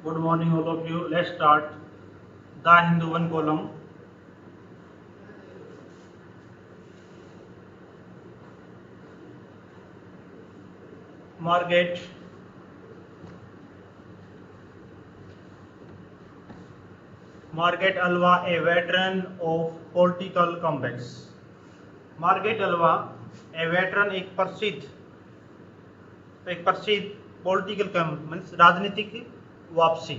Good morning, all of you. Let's start the Hindu one column. Margaret Alva, a veteran of political comebacks. Margaret Alva A veteran एक प्रसिद्ध political means राजनीतिक वापसी।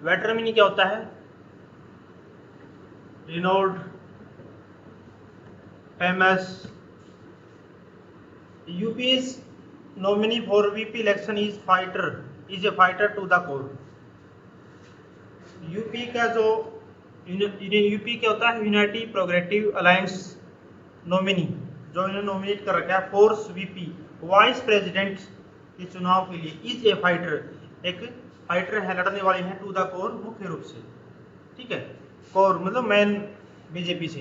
Veteran meaning क्या होता है? रिनोल्ड, famous. UP's nominee for VP election is a fighter to the core। UP का जो यूपी क्या होता है? यूनाइटेड प्रोग्रेसिव अलायंस नॉमिनी, जो इन्होंने नॉमिनेट कर रखा है फोर्स वीपी वाइस प्रेसिडेंट के चुनाव के लिए, इज ए फाइटर, एक फाइटर है, लड़ने वाले हैं, टू द कोर, मुख्य रूप से। ठीक है, कोर मतलब मेन बीजेपी से।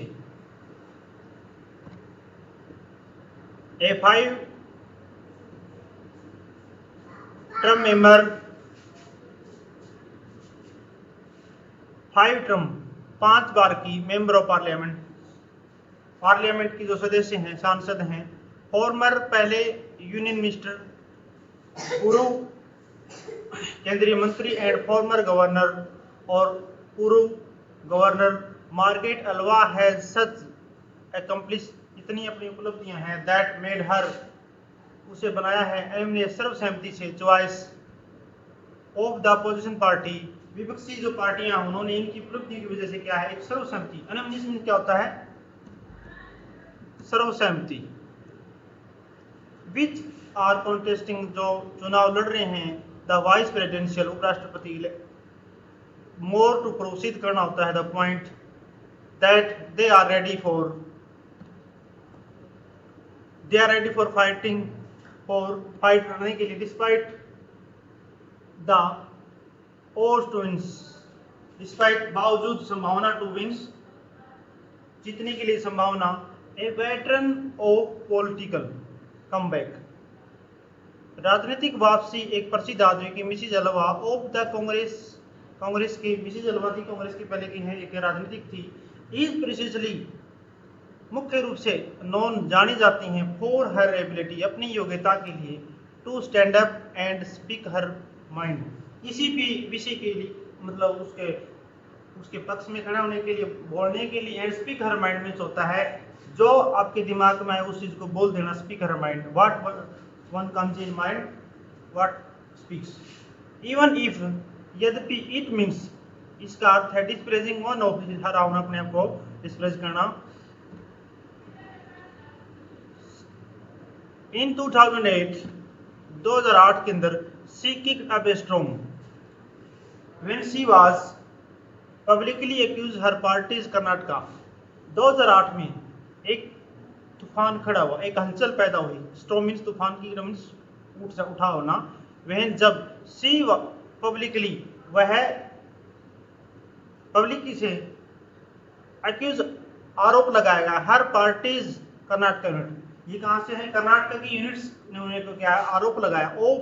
ए 5 टर्म मेंबर, 5 टर्म 5 बार की मेंबर ऑफ पार्लियामेंट की जो सदस्य हैं, सांसद हैं। फॉर्मर पहले यूनियन मिनिस्टर, पूर्व केंद्रीय मंत्री एंड फॉर्मर गवर्नर, और पूर्व governor. Margaret Alva has such accomplish, इतनी अपनी उपलब्धियां हैं, दैट मेड हर, उसे बनाया है, एमने सर्वसहमति से, choice of the opposition party, विपक्षी जो पार्टियां उन्होंने इनकी उपलब्धि की वजह से क्या है, एक सर्वसहमति। अनमनिस क्या होता है? सर्वसहमति। विच आर कॉन्टेस्टिंग, जो चुनाव लड़ रहे हैं, द वाइस प्रेसिडेंशियल, उपराष्ट्रपति, मोर टू प्रोसीड करना होता है, the point that they are ready for fight करने के लिए, despite the odds to wins, despite बावजूद, संभावना टू विंस, जीतने के लिए संभावना। A veteran of political comeback, राजनीतिक वापसी, एक प्रसिद्ध आदमी की, Mrs Alva of the Congress की, मिसिज अल्वा थी कांग्रेस की पहले की है, एक राजनीतिक थी। इज प्रिसाइसली, मुख्य रूप से नॉन जानी जाती हैं, फॉर हर एबिलिटी, अपनी योग्यता के लिए, to stand up and speak her mind, किसी भी विषय के लिए, मतलब उसके पक्ष में खड़ा होने के लिए, बोलने के लिए। And speak her mind means होता है जो आपके दिमाग में आए उस चीज को बोल देना, speak her mind, what one comes in mind what speaks, even if, यद्यपि, इट मीन्स, इसका अर्थ है डिस्प्रेजिंग वन ऑफ, हर अपने आप को डिस्प्रेज करना। इन 2008 के अंदर, she kicked up a storm when she was publicly accuse her parties Karnataka. 2008 में एक तूफान खड़ा हुआ, एक हलचल पैदा हुई। स्टॉर्म मीन्स तूफान की मीन्स उठा होना। वह जब शी पब्लिकली, वह पब्लिकली से एक्यूज, आरोप लगाएगा, हर पार्टीज कर्नाटका यूनिट, ये कहां से है? कर्नाटक की यूनिट्स ने उन्हें तो क्या आरोप लगाया, ऑफ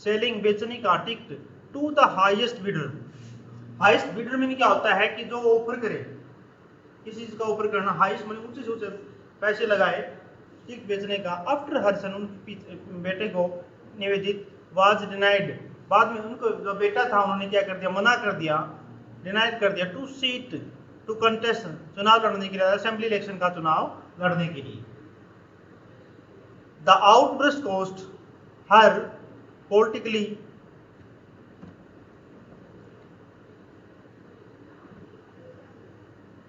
सेलिंग, बेचने का, ticket to the highest bidder. Highest bidder में क्या होता है कि जो ऑफर करे, किसी चीज का ऑफर करना, हाईएस्ट मैंने ऊंचे से ऊंचे पैसे लगाए टिकट बेचने का। आफ्टर हर सन, उनके बेटे को निवेदित, वाज डिनाइड, बाद में उनको जो बेटा था उन्होंने क्या कर दिया, मना कर दिया, डिनाइड कर दिया, टू सीट टू कंटेस्ट, चुनाव लड़ने के लिए, असेंबली इलेक्शन का चुनाव लड़ने के लिए। The outburst cost her politically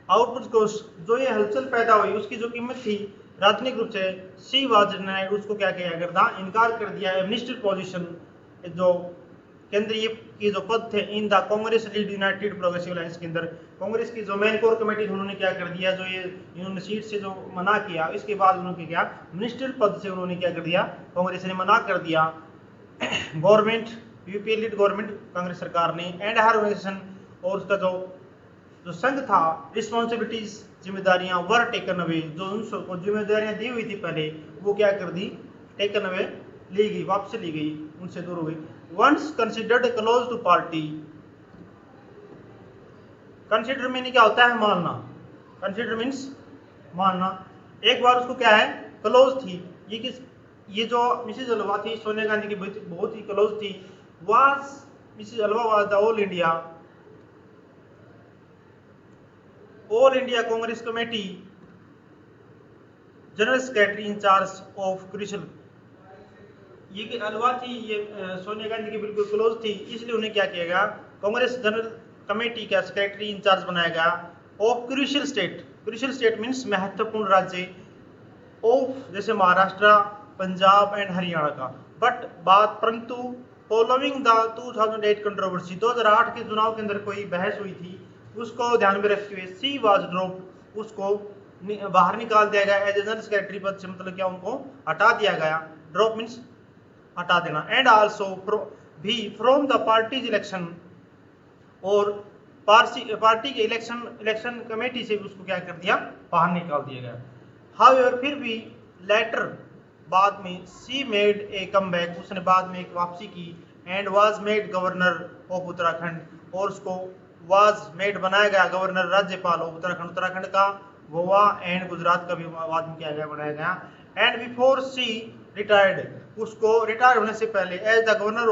output cost, जो ये हलचल पैदा हुई उसकी जो कीमत थी राजनीतिक रूप से, शी वाज डिनाइड, उसको क्या किया कर था, इनकार कर दिया। एडमिनिस्ट्रेटिव पोजीशन, जो केंद्रीय की जो पद थे, in the Congress lead United progressive alliance के अंदर, कांग्रेस की जो मेन कोर कमेटी उन्होंने क्या कर दिया, जो ये इन्होंने सीट से जो मना किया, इसके बाद उन्होंने क्या, मिनिस्ट्रियल पद से उन्होंने क्या कर दिया, कांग्रेस ने मना कर दिया। Government, UP lead government, Congress सरकार ने, एंड हर ऑर्गेनाइजेशन, और उसका जो संघ था, रिस्पॉन्सिबिलिटीज, जिम्मेदारियां, वर टेकन अवे, जो उनको जिम्मेदारियां दी हुई थी पहले, वो क्या कर दी, टेकन अवे ली गई, वापस ली गई, उनसे दूर हो गई। Once considered close to party, consider meaning क्या होता है, मानना, कंसिडर मीन्स मानना। एक बार उसको क्या है, क्लोज थी, ये जो मिसेज अल्वा थी सोनिया गांधी की बहुत ही क्लोज थी। Was Mrs Alva was the All India Congress Committee general secretary in-charge of क्रिशल। ये अल्वा थी, ये सोनिया गांधी की बिल्कुल क्लोज थी, इसलिए उन्हें क्या किया गया, कांग्रेस जनरल कमेटी का सेक्रेटरी इंचार्ज बनाया गया of crucial state. Crucial state means महत्वपूर्ण राज्य ऑफ, जैसे महाराष्ट्र, पंजाब एंड हरियाणा का। बट बात परंतु फॉलोइंग द 2008 कंट्रोवर्सी, 2008 के चुनाव के अंदर कोई बहस हुई थी, उसको ध्यान में रखते हुए सी वाज ड्रॉप, उसको बाहर निकाल दिया गया एज जनरल सेक्रेटरी पद से, मतलब क्या उनको हटा दिया गया, ड्रॉप मीन्स हटा देना। एंड आल्सो भी फ्रॉम द पार्टीज इलेक्शन, और पार्टी के इलेक्शन कमेटी से उसको क्या कर दिया, बाहर निकाल दिया गया। हाउएवर फिर भी लेटर, बाद में सी मेड ए कमबैक, उसने बाद में एक वापसी की, and was made governor of Uttarakhand, और उसको वाज मेड बनाया गया गवर्नर, राज्यपाल ऑफ उत्तराखंड, उत्तराखंड का, गोवा एंड गुजरात का भी बाद में किया गया, बनाया गया। एंड बिफोर सी रिटायर्ड, उसको रिटायर होने से पहले as the governor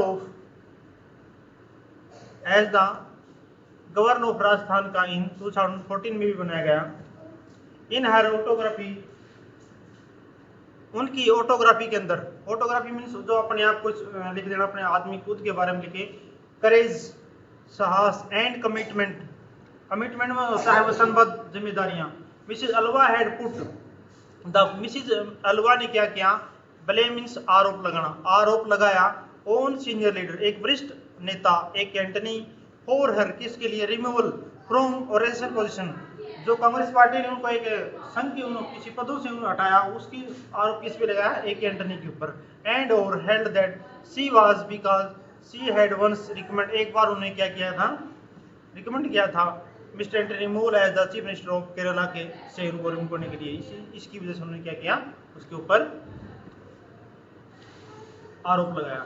of Rajasthan का इन 2014 में भी बनाया गया। इन हर ऑटोग्राफी, उनकी ऑटोग्राफी के अंदर, ऑटोग्राफी मीन्स जो अपने आप कुछ लिख देना, अपने आदमी खुद के बारे में लिखे, करेज, साहस एंड कमिटमेंट, कमिटमेंट में होता है वचनबद्ध जिम्मेदारियां। Mrs Alva had put the, Mrs Alva ने क्या किया, ब्लेम मीन्स आरोप लगाना, आरोप लगाया ऑन सीनियर लीडर, एक वरिष्ठ नेता, एक एंटनी, फॉर हर, किसके लिए, रिमूवल फ्रॉम ऑर्गेनाइजेशन पोजीशन, जो कांग्रेस पार्टी ने उनको एक संघ की किसी पदों से उन्हें हटाया, उसकी आरोप किस पे लगाया, एक एंटनी के ऊपर। एंड और held that she was because she had once recommend, एक बार उन्हें क्या किया था, रिकमेंड किया था मिस्टर एंटनी मूल as the chief minister of Kerala के, से उनको रिमूव करने के लिए, इसकी वजह से उन्होंने क्या किया, उसके ऊपर आरोप लगाया।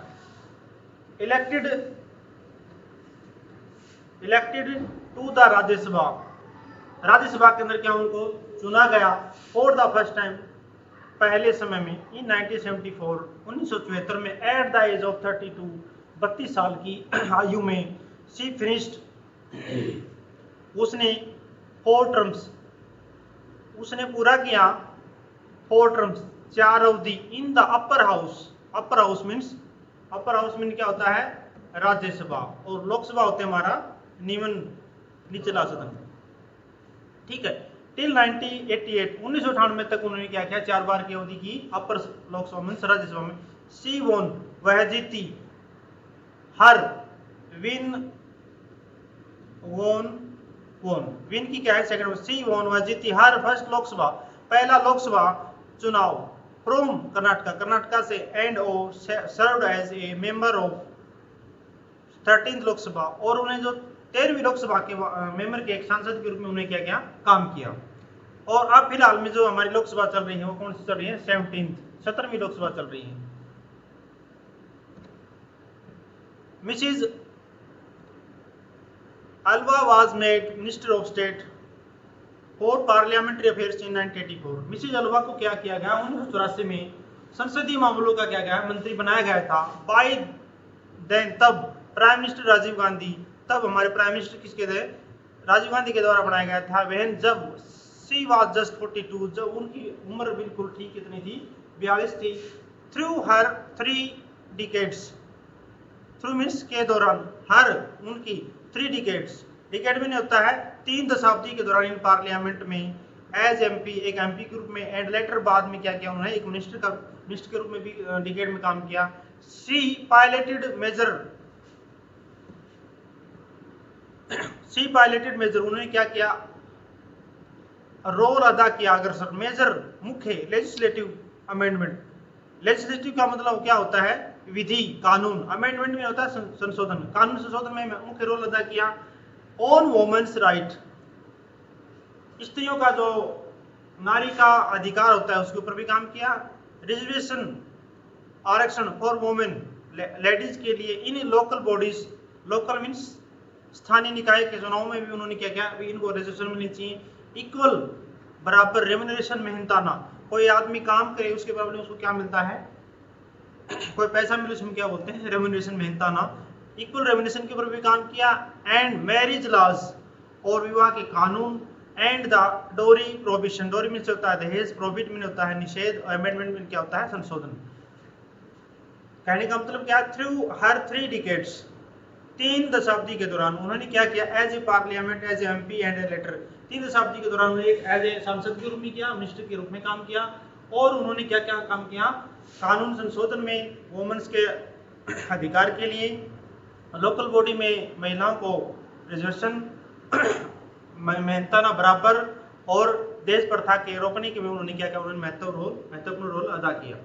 Elected to the Rajya Sabha, Rajya Sabha के अंदर क्या उनको चुना गया फॉर द फर्स्ट टाइम, पहले समय में, इन 1974, 1974 में, एट द एज ऑफ 32, 32 साल की आयु में, शी फिनिश्ड, उसने 4 टर्म्स, उसने पूरा किया 4 टर्म्स, 4 अवधि, in the upper house, upper house means, upper house mean क्या होता है, राज्यसभा, और लोकसभा होते हमारा निम्न, निचला सदन, ठीक है। टिल 1988, 1998 तक उन्होंने क्या किया, 4 बार की अवधि की अपर लोकसभा में, राज्यसभा में। सी वोन, वह जीती, हर, विन, वोन, विन की क्या है, सेकंड, सी वोन, वह जीती हर फर्स्ट लोकसभा, पहला लोकसभा चुनाव, फ्रॉम कर्नाटका से, एंड ओ served as a member of 13th Lok Sabha, और उन्हें जो 13वीं लोकसभा के मेंबर के एक सांसद के रूप में उन्हें क्या किया, काम किया। और अब फिलहाल में जो हमारी लोकसभा चल रही है वो कौन सी चल रही है, 17वीं लोकसभा चल रही है। Mrs Alva was made minister of state for parliamentary affairs in 1984, Mrs Alva को क्या किया गया, 1984 में संसदीय मामलों का क्या गया, मंत्री बनाया गया था। बाय देन, तब प्राइम मिनिस्टर राजीव गांधी, तब हमारे प्राइम मिनिस्टर किसके थे, राजीव गांधी के द्वारा बनाया गया था। वह जब सी वाज जस्ट 42, जब उनकी उम्र बिल्कुल ठीक कितनी थी, 42 थी। थ्रू हर 3 डिकेड्स, थ्रू मीन्स के दौरान, हर उनकी 3 डिकेड्स, डिकेड में नहीं होता है, 3 दशाब्दी के दौरान इन पार्लियामेंट में एज एमपी, एक एमपी के रूप में, एंड लेटर बाद में क्या किया उन्होंने, एक मिनिस्टर के रूप में भी डिकेड में काम किया। सी पायलटेड मेजर, उन्होंने क्या किया, रोल अदा किया, अग्रसर, मेजर, मुख्य, लेजिस्लेटिव अमेंडमेंट, लेजिस्लेटिव का मतलब क्या होता है, विधि, कानून, अमेंडमेंट में होता है संशोधन, कानून संशोधन में मुख्य रोल अदा किया। ऑन वुमेन्स राइट, स्त्रियों का जो नारी का अधिकार होता है उसके ऊपर भी काम किया। रिजर्वेशन आरक्षण फॉर वुमेन, लेडीज के लिए इन लोकल बॉडीज, लोकल मीन्स स्थानीय निकाय के चुनाव में भी उन्होंने क्या किया, इनको रिजर्वेशन मिलनी चाहिए। इक्वल, बराबर रेम्यूनरेशन मेहनताना, कोई आदमी काम करे उसके बराबर उसको क्या मिलता है, कोई पैसा मिले उसमें क्या बोलते हैं, रेम्यूनरेशन मेहनताना। इक्वल रेम्यूनरेशन के ऊपर भी काम किया। एंड मैरिज लॉज, और विवाह के कानून। एंड द डोरी प्रोहिबिशन, डोरी मीन्स होता है दहेज, प्रोहिबिट मीन होता है निषेध, और अमेंडमेंट मीन क्या होता है, संशोधन। कहने का मतलब क्या, थ्रू हर 3 डिकेड्स, 3 दशाब्दी के दौरान उन्होंने क्या किया, as a parliament, as a MP and a later, 3 दशाब्दी के दौरान उन्होंने एक एज ए सांसद के रूप में किया, मिनिस्टर के रूप में काम किया, और उन्होंने क्या क्या काम किया, कानून संशोधन में वुमेन्स के अधिकार के लिए, लोकल बॉडी में महिलाओं को रिजर्वेशन मेहनताना बराबर, और देश प्रथा के रोकने के में उन्होंने क्या किया, उन्होंने महत्वपूर्ण रोल अदा किया।